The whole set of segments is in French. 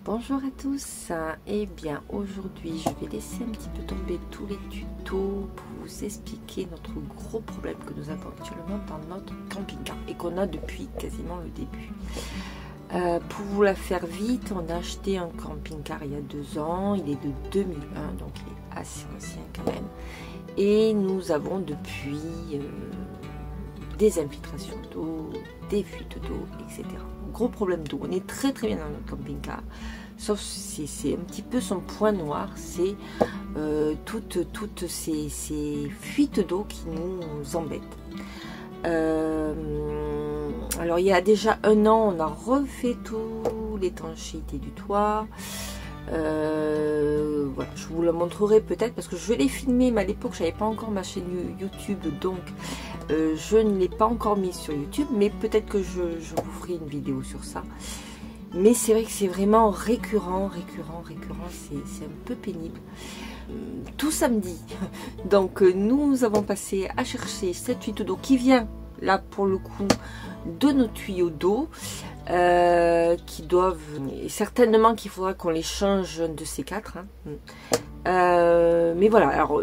Bonjour à tous, et bien aujourd'hui je vais laisser un petit peu tomber tous les tutos pour vous expliquer notre gros problème que nous avons actuellement dans notre camping-car et qu'on a depuis quasiment le début. Pour vous la faire vite, on a acheté un camping-car il y a 2 ans, il est de 2001 donc il est assez ancien quand même, et nous avons depuis des infiltrations d'eau, des fuites d'eau, etc. Gros problème d'eau, on est très bien dans notre camping-car, sauf c'est un petit peu son point noir, c'est toutes ces fuites d'eau qui nous embêtent. Alors il y a déjà 1 an, on a refait tout l'étanchéité du toit. Voilà, je vous le montrerai peut-être parce que je l'ai filmé, mais à l'époque j'avais pas encore ma chaîne YouTube, donc je ne l'ai pas encore mise sur YouTube, mais peut-être que je vous ferai une vidéo sur ça. Mais c'est vrai que c'est vraiment récurrent, c'est un peu pénible. Tout samedi, donc nous avons passé à chercher cette fuite d'eau qui vient là pour le coup de nos tuyaux d'eau, qui doivent, et certainement qu'il faudra qu'on les change de ces 4 hein. Mais voilà, alors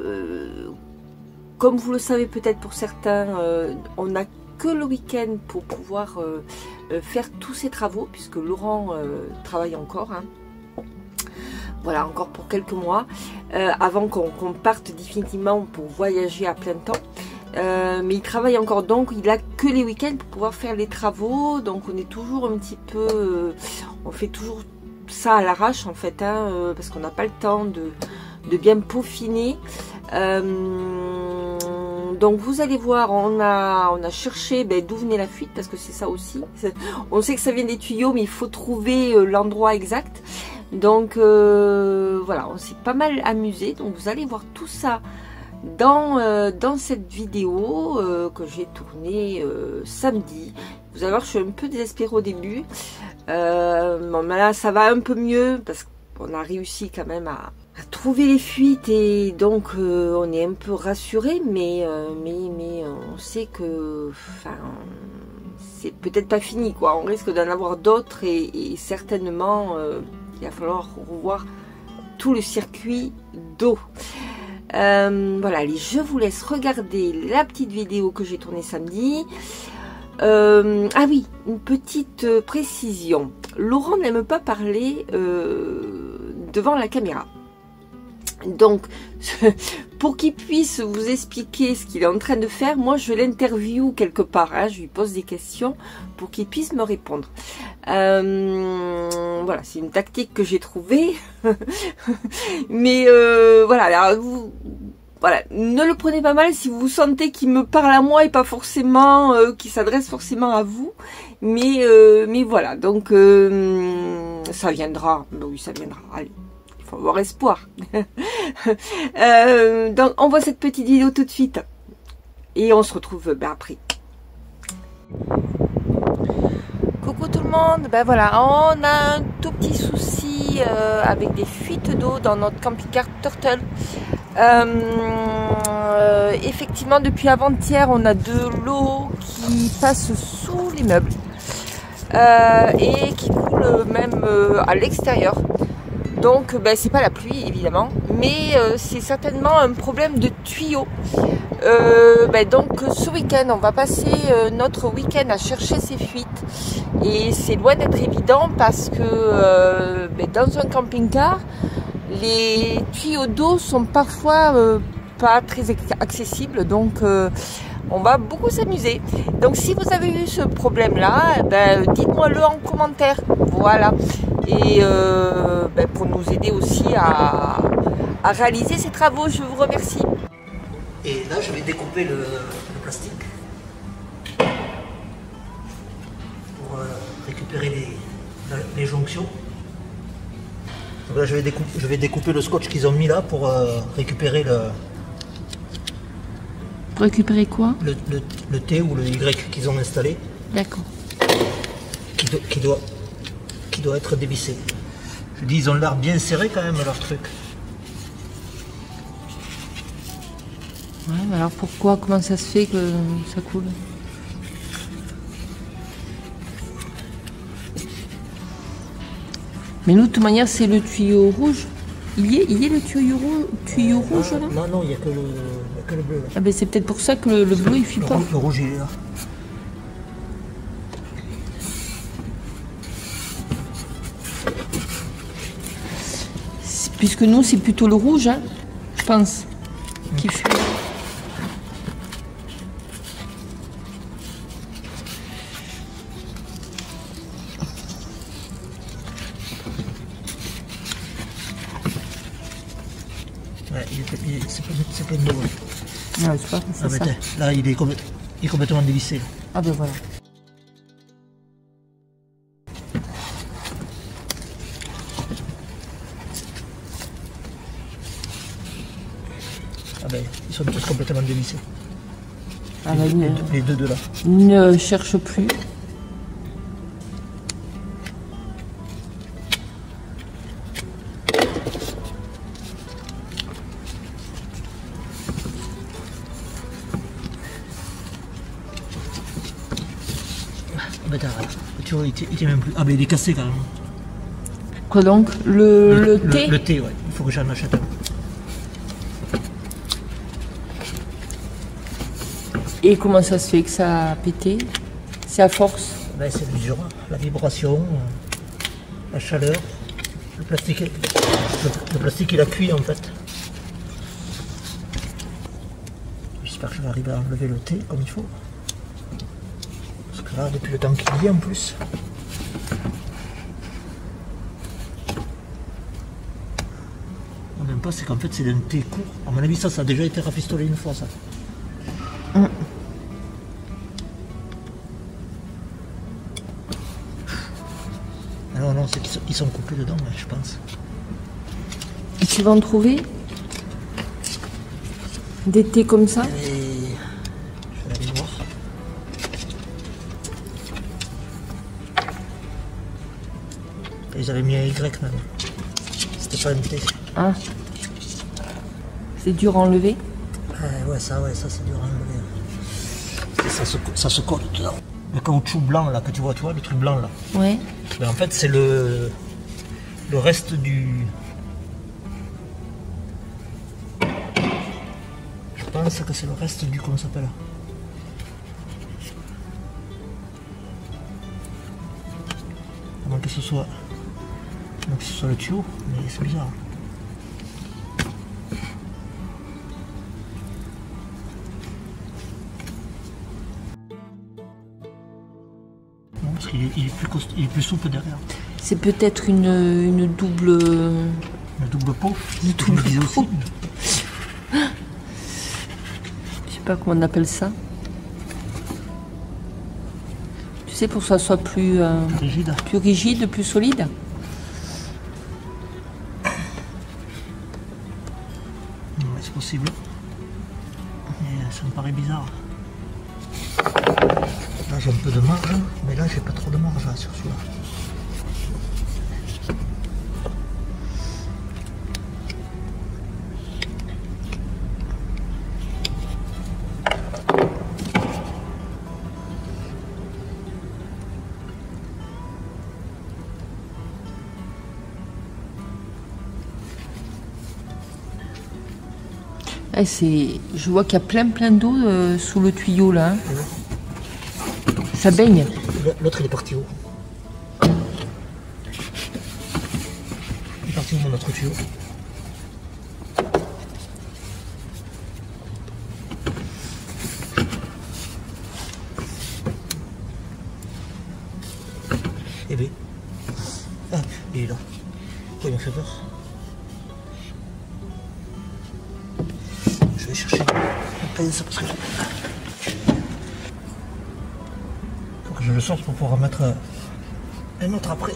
comme vous le savez peut-être pour certains, on n'a que le week-end pour pouvoir faire tous ces travaux, puisque Laurent travaille encore hein. Voilà, encore pour quelques mois, avant qu'on parte définitivement pour voyager à plein temps. Mais il travaille encore, donc il a que les week-ends pour pouvoir faire les travaux, donc on est toujours un petit peu, on fait toujours ça à l'arrache en fait, hein, parce qu'on n'a pas le temps de bien peaufiner. Donc vous allez voir, on a cherché d'où venait la fuite, parce que c'est ça aussi, on sait que ça vient des tuyaux, mais il faut trouver l'endroit exact. Donc voilà, on s'est pas mal amusé, donc vous allez voir tout ça dans cette vidéo que j'ai tournée samedi. Vous allez voir, je suis un peu désespérée au début. Bon, mais là ça va un peu mieux parce qu'on a réussi quand même à trouver les fuites, et donc on est un peu rassuré, mais on sait que c'est peut-être pas fini quoi. On risque d'en avoir d'autres, et certainement il va falloir revoir tout le circuit d'eau. Voilà, allez, je vous laisse regarder la petite vidéo que j'ai tournée samedi. Ah oui, une petite précision. Laurent n'aime pas parler devant la caméra. Donc, pour qu'il puisse vous expliquer ce qu'il est en train de faire, moi je l'interview quelque part, hein, je lui pose des questions pour qu'il puisse me répondre. Voilà, c'est une tactique que j'ai trouvée. Mais voilà, alors voilà, ne le prenez pas mal si vous sentez qu'il me parle à moi et pas forcément qu'il s'adresse forcément à vous. Mais voilà, donc ça viendra. Oui, ça viendra. Allez. Il faut avoir espoir. Donc on voit cette petite vidéo tout de suite et on se retrouve après. Coucou tout le monde, voilà, on a un tout petit souci avec des fuites d'eau dans notre camping-car Turtle. Effectivement, depuis avant-hier, on a de l'eau qui passe sous les meubles et qui coule même à l'extérieur. Donc c'est pas la pluie évidemment, mais c'est certainement un problème de tuyaux. Donc ce week-end on va passer notre week-end à chercher ces fuites, et c'est loin d'être évident parce que dans un camping-car les tuyaux d'eau sont parfois pas très accessibles, donc on va beaucoup s'amuser. Donc si vous avez eu ce problème là, dites-moi le en commentaire, voilà. Et pour nous aider aussi à réaliser ces travaux, je vous remercie. Et là je vais découper le plastique pour récupérer les jonctions. Donc là je vais découper le scotch qu'ils ont mis là pour récupérer le... Pour récupérer quoi? Le T ou le Y qu'ils ont installé. D'accord. Qui doit être dévissé. Je dis, ils ont l'air bien serrés quand même leur truc. Ouais, mais alors pourquoi? Comment ça se fait que ça coule? Mais nous, de toute manière, c'est le tuyau rouge. Il y est le tuyau rouge là? Non, non, il n'y a, que le bleu. Là. Ah ben c'est peut-être pour ça que le bleu il fuit pas. Le rouge il est là. Puisque nous, c'est plutôt le rouge, hein, je pense, qui fuit. Ouais, c'est plein de l'eau. Ouais, c'est pas, c'est ça. Là, il est complètement dévissé. Ah ben voilà. Ah ben, ils sont tous complètement dévissés. Ah ben, les deux de là. Ne cherche plus. Ah ben, tu vois, il tient même plus. Ah ben, il est cassé quand même. Quoi donc? Le thé? Le thé, ouais. Il faut que j'en achète un. Et comment ça se fait que ça a pété? C'est à force? Ben, c'est l'usure, la vibration, la chaleur, le plastique il a cuit en fait. J'espère que je vais arriver à enlever le thé comme il faut. Parce que là, depuis le temps qu'il y est en plus. Non, même pas, c'est qu'en fait c'est un thé court. À mon avis, ça a déjà été rafistolé une fois ça. Non, non, c'est qu'ils sont coupés dedans, je pense. Et tu vas en trouver des thés comme ça? Et je vais aller voir. Ils avaient mis un Y même. C'était pas un T. Ah. C'est dur à enlever? Ouais, ça c'est dur à enlever. Et ça se colle dedans. Le caoutchouc blanc là que tu vois, le truc blanc là. Ouais. Mais en fait c'est le reste du. Je pense que c'est le reste du. Comment ça s'appelle? À moins que ce soit. Donc ce soit le tuyau, mais c'est bizarre. Non, parce qu'il est plus souple derrière. C'est peut-être une double... Une double peau. Une double je me disais peau. aussi. Je sais pas comment on appelle ça. Tu sais, pour que ça soit plus rigide, plus solide. Ouais, c'est possible. Mais ça me paraît bizarre. Là j'ai un peu de marge, mais là j'ai pas trop de marge là, sur celui-là. Ah, je vois qu'il y a plein d'eau sous le tuyau là. Hein. Ça baigne. L'autre il est parti où? Il est parti où mon autre tuyau? Eh bien. Ah, il est là. Oh, il m'a fait peur. Je vais chercher une pince parce que faut que je le sorte pour pouvoir mettre un autre après.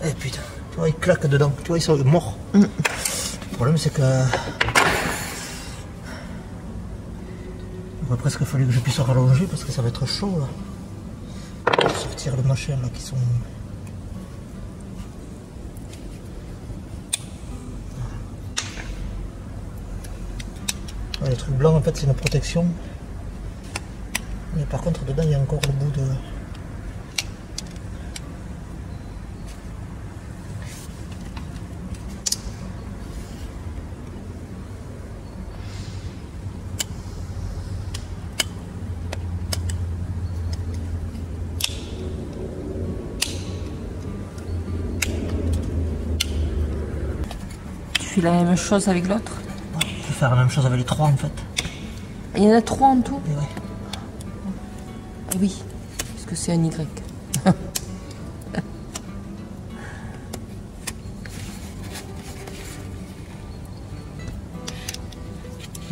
Eh putain, tu vois, il claque dedans, tu vois, ils sont morts. Le problème c'est que il aurait presque fallu que je puisse rallonger parce que ça va être chaud là. Pour sortir le machin là qui sont. Ouais, le truc blanc en fait c'est une protection. Mais par contre dedans il y a encore le bout de. fais la même chose avec l'autre? Ouais, je vais faire la même chose avec les 3 en fait. Il y en a 3 en tout? Et ouais. Ah oui, parce que c'est un Y.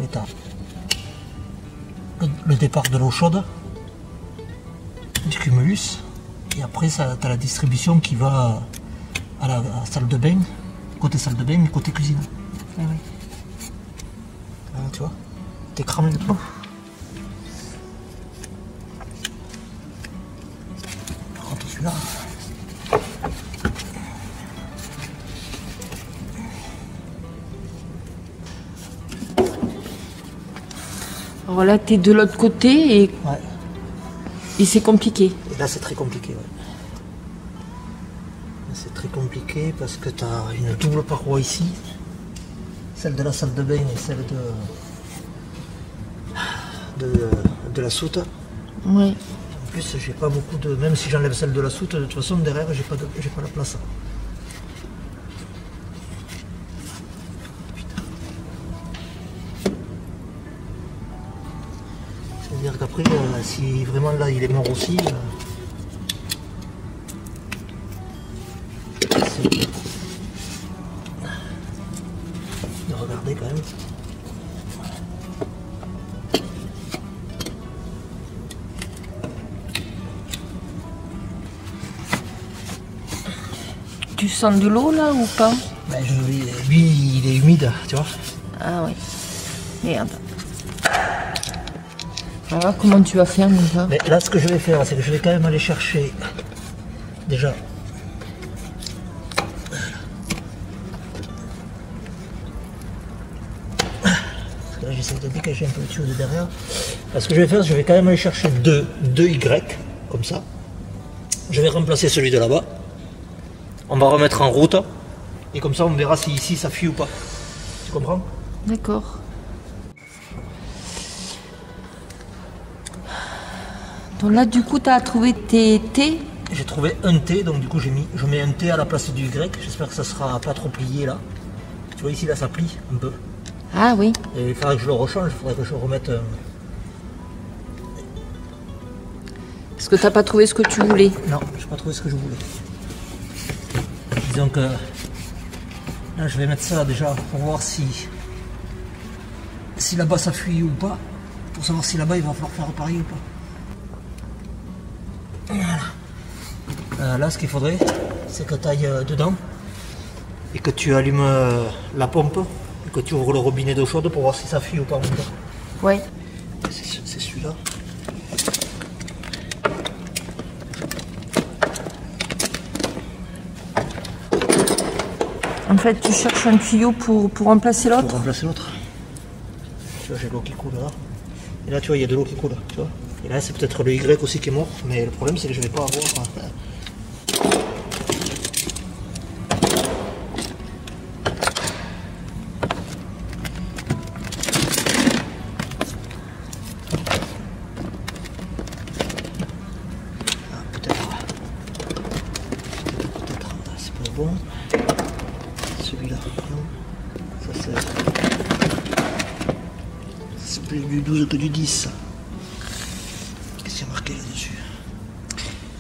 Et t'as le départ de l'eau chaude, du cumulus, et après t'as la distribution qui va à la salle de bain, côté salle de bain et côté cuisine. Ah oui. Ah, tu vois, t'es cramé le tout. Par contre celui-là. Alors là, t'es de l'autre côté et, Ouais. et c'est compliqué. Et là c'est très compliqué, ouais. C'est très compliqué parce que tu as une double paroi ici, celle de la salle de bain et celle de la soute. Oui. En plus, j'ai pas beaucoup de. Même si j'enlève celle de la soute, de toute façon derrière j'ai pas la place. Putain. C'est-à-dire qu'après, si vraiment là il est mort aussi. De regarder quand même. Tu sens de l'eau là ou pas? Ben, lui il est humide, tu vois. Ah oui. Merde. Alors comment tu vas faire déjà? Mais là ce que je vais faire, c'est que je vais quand même aller chercher déjà. Parce que là j'essaie de dégager un peu le tuyau de derrière. Là, ce que je vais faire, je vais quand même aller chercher deux Y, comme ça. Je vais remplacer celui de là-bas. On va remettre en route. Et comme ça on verra si ici ça fuit ou pas. Tu comprends? D'accord. Donc là du coup tu as trouvé tes T? J'ai trouvé un T, donc du coup je mets un T à la place du Y. J'espère que ça sera pas trop plié là. Tu vois ici là ça plie un peu. Ah oui. Et il faudra que je le rechange, il faudrait que je remette. Parce que t'as pas trouvé ce que tu voulais. Non, je n'ai pas trouvé ce que je voulais. Disons que là je vais mettre ça déjà pour voir si là-bas ça fuit ou pas. Pour savoir si là-bas il va falloir faire pareil ou pas. Voilà. Là ce qu'il faudrait c'est que tu ailles dedans et que tu allumes la pompe et que tu ouvres le robinet d'eau chaude pour voir si ça fuit ou pas. Ouais. C'est celui-là. En fait tu cherches un tuyau pour remplacer l'autre? Pour remplacer l'autre. Tu vois j'ai l'eau qui coule là. Et là tu vois il y a de l'eau qui coule. Tu vois. Et là c'est peut-être le Y aussi qui est mort. Mais le problème c'est que je vais pas avoir. Bon, celui-là, ça c'est plus du 12 que du 10. Qu'est-ce qu'il y a marqué là-dessus?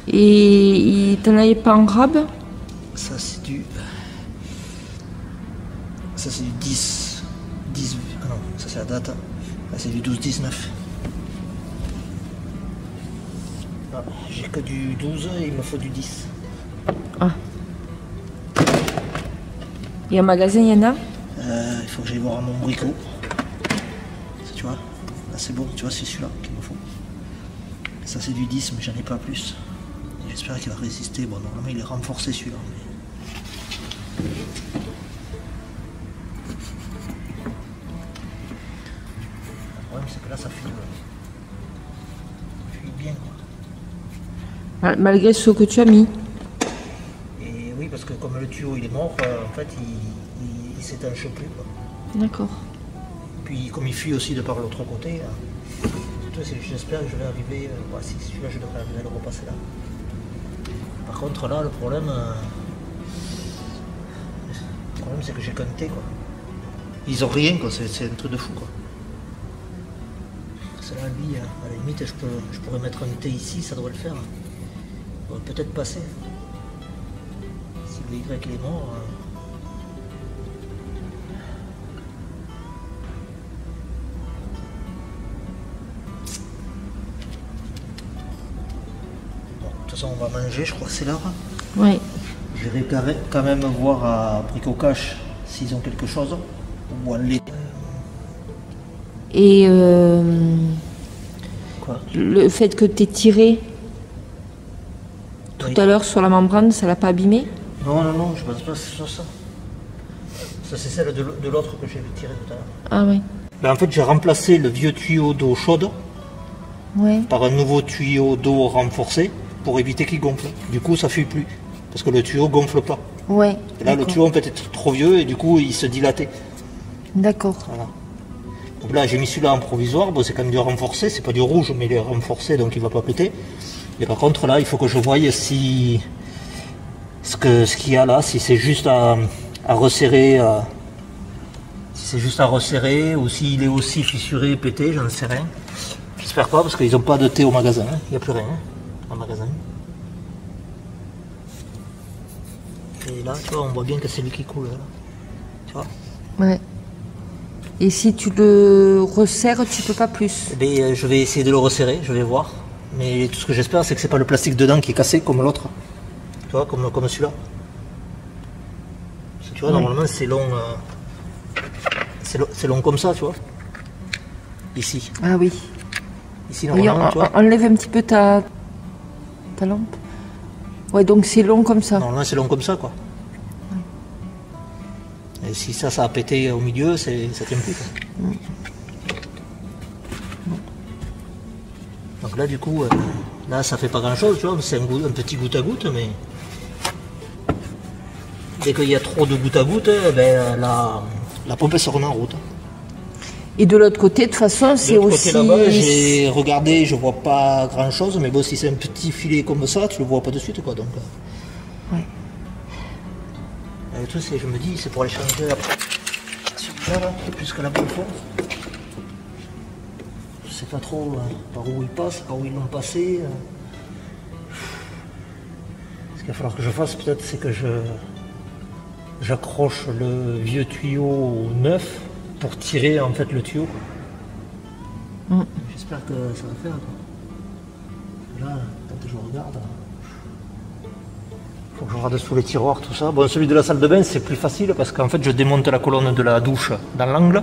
Et t'en avais pas en rab? Ça c'est du 10. Ah non, ça c'est la date. Là c'est du 12-19. Ah, j'ai que du 12 et il me faut du 10. Ah. Et en magasin, il y en a? Il faut que j'aille voir à mon bricot. Tu vois, là c'est bon, tu vois, c'est celui-là qu'il me faut. Ça c'est du 10, mais j'en ai pas plus. J'espère qu'il va résister. Bon, normalement il est renforcé celui-là. Mais... Le problème c'est que là ça fuit bien quoi. Malgré ce que tu as mis? Et oui, parce que comme le tuyau il est mort, en fait il s'étanche plus quoi. D'accord. Puis comme il fuit aussi de par l'autre côté, j'espère que je vais arriver, si celui-là je devrais arriver à le repasser là. Par contre là le problème c'est que j'ai qu'un T quoi. Ils ont rien, quoi. C'est un truc de fou, quoi. Celle-là, lui, à la limite, je pourrais mettre un T ici, ça devrait le faire. Ça devrait peut-être passer. Si le Y il est mort. Bon, de toute façon, on va manger, je crois que c'est l'heure. Oui. Je vais quand même voir à Bricocash s'ils ont quelque chose. Ou à lait. Et Quoi? le fait que tu aies tiré tout Oui. à l'heure sur la membrane, ça l'a pas abîmé? Non, je pense pas que ce soit ça. Ça, c'est celle de l'autre que j'ai tiré tout à l'heure. Ah oui. Ben, en fait, j'ai remplacé le vieux tuyau d'eau chaude Ouais. par un nouveau tuyau d'eau renforcé pour éviter qu'il gonfle. Du coup, ça fuit plus. Parce que le tuyau gonfle pas. Ouais. Et là, le d'accord. tuyau peut être trop vieux et du coup, il se dilatait. D'accord. Voilà. Donc là, j'ai mis celui-là en provisoire. Bon, c'est quand même du renforcé. C'est pas du rouge, mais il est renforcé, donc il va pas péter. Et par contre, là, il faut que je voie si ce qu'il y a là, si c'est juste à resserrer. Si c'est juste à resserrer ou s'il est aussi fissuré, pété, j'en sais rien. J'espère pas parce qu'ils n'ont pas de thé au magasin. Hein. Il n'y a plus rien au magasin. Et là, tu vois, on voit bien que c'est lui qui coule. Là. Tu vois. Ouais. Et si tu le resserres, tu peux pas plus? Eh bien, je vais essayer de le resserrer, je vais voir. Mais tout ce que j'espère, c'est que c'est pas le plastique dedans qui est cassé comme l'autre. Tu vois, comme celui-là. Parce que tu vois, normalement, c'est long. C'est long comme ça, tu vois. Ici. Ah oui. Ici, Oui, normalement, tu vois. enlève un petit peu ta lampe. Ouais, donc c'est long comme ça. Normalement, c'est long comme ça, quoi. Et si ça a pété au milieu, ça tient plus, quoi. Donc là, du coup, là, ça fait pas grand-chose, tu vois. C'est un petit goutte à goutte, mais dès qu'il y a trop de goutte à goutte, ben, la pompe elle se remet en route. Et de l'autre côté, de toute façon, c'est De l'autre aussi... côté là-bas, j'ai regardé, je vois pas grand-chose, mais bon, si c'est un petit filet comme ça, tu le vois pas de suite, quoi. Donc, Ouais. et tout, je me dis, c'est pour aller changer après. Celui-là, là, puisque la bonne fond. Je sais pas trop par où ils passent, par où ils l'ont passé. Ce qu'il va falloir que je fasse, peut-être, c'est que j'accroche le vieux tuyau neuf pour tirer en fait le tuyau. J'espère que ça va faire. Quoi. Là, quand je regarde, il faut que je regarde sous les tiroirs, tout ça. Bon, celui de la salle de bain, c'est plus facile parce qu'en fait, je démonte la colonne de la douche dans l'angle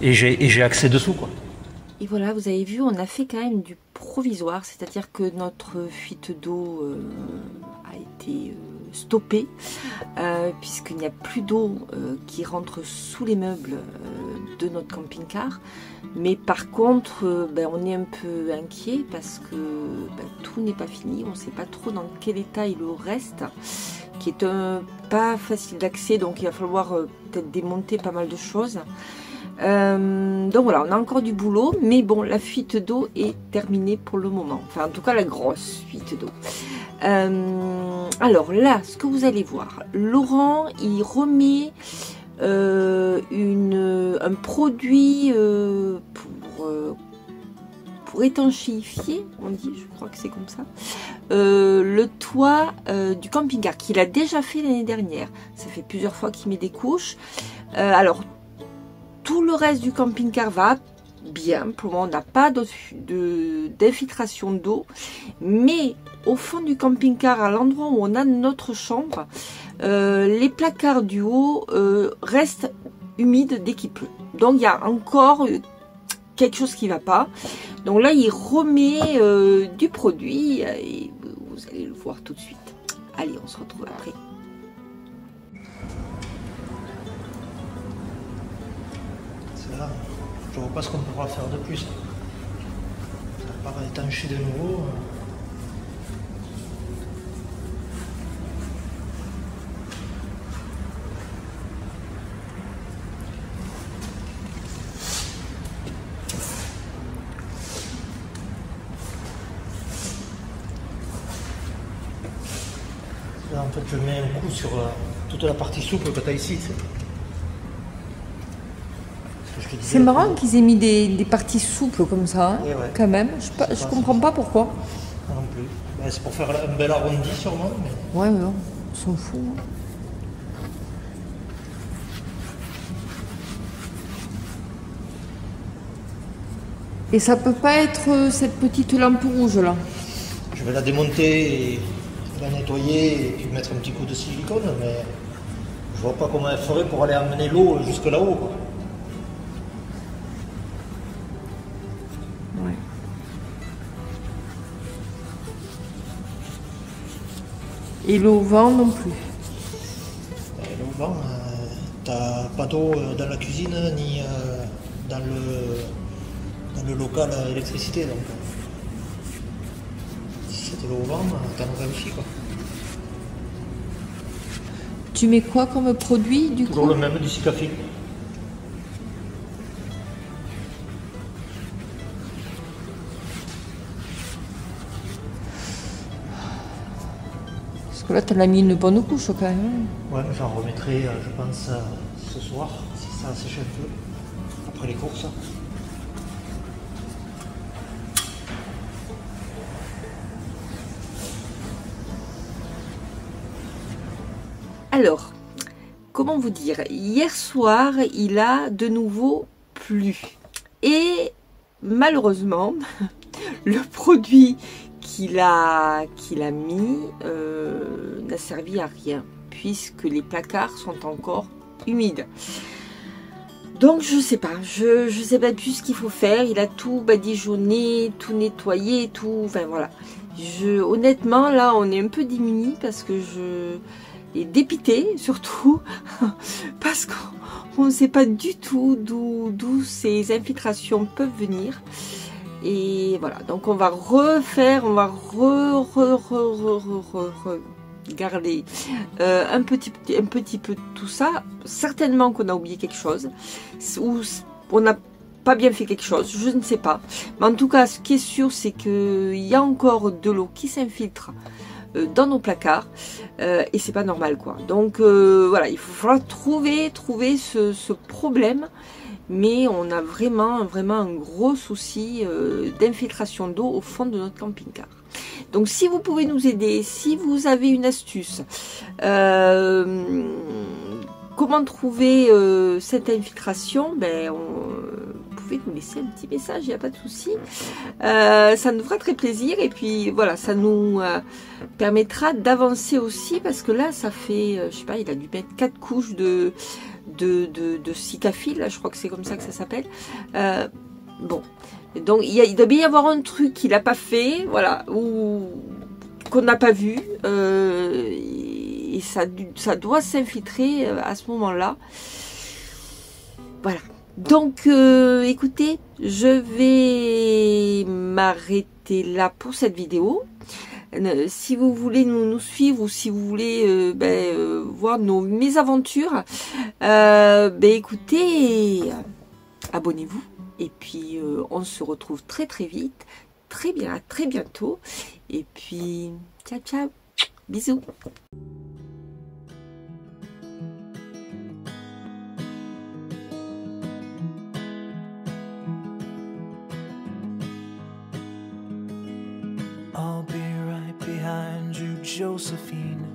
et j'ai accès dessous, quoi. Et voilà, vous avez vu, on a fait quand même du provisoire, c'est-à-dire que notre fuite d'eau a été stoppée, puisqu'il n'y a plus d'eau qui rentre sous les meubles de notre camping-car. Mais par contre, on est un peu inquiet parce que tout n'est pas fini, on ne sait pas trop dans quel état il reste, qui est pas facile d'accès, donc il va falloir peut-être démonter pas mal de choses. Donc voilà, on a encore du boulot, mais bon, la fuite d'eau est terminée pour le moment. Enfin, en tout cas, la grosse fuite d'eau. Alors là, ce que vous allez voir, Laurent, il remet un produit pour étanchéifier, on dit, je crois que c'est comme ça, le toit du camping-car qu'il a déjà fait l'année dernière. Ça fait plusieurs fois qu'il met des couches. Alors, tout le reste du camping-car va bien. Pour le moment, on n'a pas d'infiltration d'eau. Mais au fond du camping-car, à l'endroit où on a notre chambre, les placards du haut restent humides dès qu'il pleut. Donc, il y a encore quelque chose qui ne va pas. Donc là, il remet du produit et vous allez le voir tout de suite. Allez, on se retrouve après. Là, je ne vois pas ce qu'on pourra faire de plus. Ça va pas étancher de nouveau. Là, en fait, je mets un coup sur toute la partie souple que tu as ici. C'est marrant qu'ils aient mis des parties souples comme ça, hein, ouais. quand même. Je comprends pas pourquoi. Non plus. Ben, c'est pour faire un bel arrondi sûrement. Mais... Ouais, on s'en fout. Hein. Et ça peut pas être cette petite lampe rouge là. Je vais la démonter et la nettoyer et puis mettre un petit coup de silicone, mais je vois pas comment elle ferait pour aller amener l'eau jusque là-haut. Ouais. Et l'eau au vent non plus. L'eau au vent, t'as pas d'eau dans la cuisine ni dans le local à électricité, donc si c'était l'eau au vent, t'en aurais aussi quoi. Tu mets quoi comme produit du coup? Toujours le même, du Sikafil. Parce que là t'en as mis une bonne couche quand même. Ouais, mais j'en remettrai, je pense, ce soir, si ça sèche un peu, après les courses. Alors, comment vous dire? Hier soir, il a de nouveau plu. Et malheureusement, le produit qu'il a mis n'a servi à rien, puisque les placards sont encore humides. Donc je sais pas, je sais pas plus ce qu'il faut faire. Il a tout badigeonné, tout nettoyé, tout. Enfin voilà. Honnêtement, là, on est un peu démunis parce que et dépité surtout parce qu'on ne sait pas du tout d'où ces infiltrations peuvent venir. Et voilà, donc on va refaire, on va regarder un petit peu tout ça. Certainement qu'on a oublié quelque chose ou on n'a pas bien fait quelque chose, je ne sais pas. Mais en tout cas, ce qui est sûr, c'est qu'il y a encore de l'eau qui s'infiltre dans nos placards et c'est pas normal quoi. Donc voilà, il faudra trouver ce problème, mais on a vraiment un gros souci d'infiltration d'eau au fond de notre camping-car. Donc si vous pouvez nous aider, si vous avez une astuce, comment trouver cette infiltration, ben vous pouvez nous laisser un petit message, il n'y a pas de souci. Ça nous fera très plaisir et puis voilà, ça nous permettra d'avancer aussi parce que là, ça fait, je sais pas, il a dû mettre 4 couches de Sikafil, là, je crois que c'est comme ça que ça s'appelle. Bon, donc il doit bien y avoir un truc qu'il n'a pas fait, voilà, ou qu'on n'a pas vu. Et ça doit s'infiltrer à ce moment-là. Voilà. Donc, écoutez, je vais m'arrêter là pour cette vidéo. Si vous voulez nous suivre ou si vous voulez voir mes aventures, écoutez, abonnez-vous. Et puis, on se retrouve très vite, à très bientôt. Et puis, ciao, bisous. I'll be right behind you, Josephine.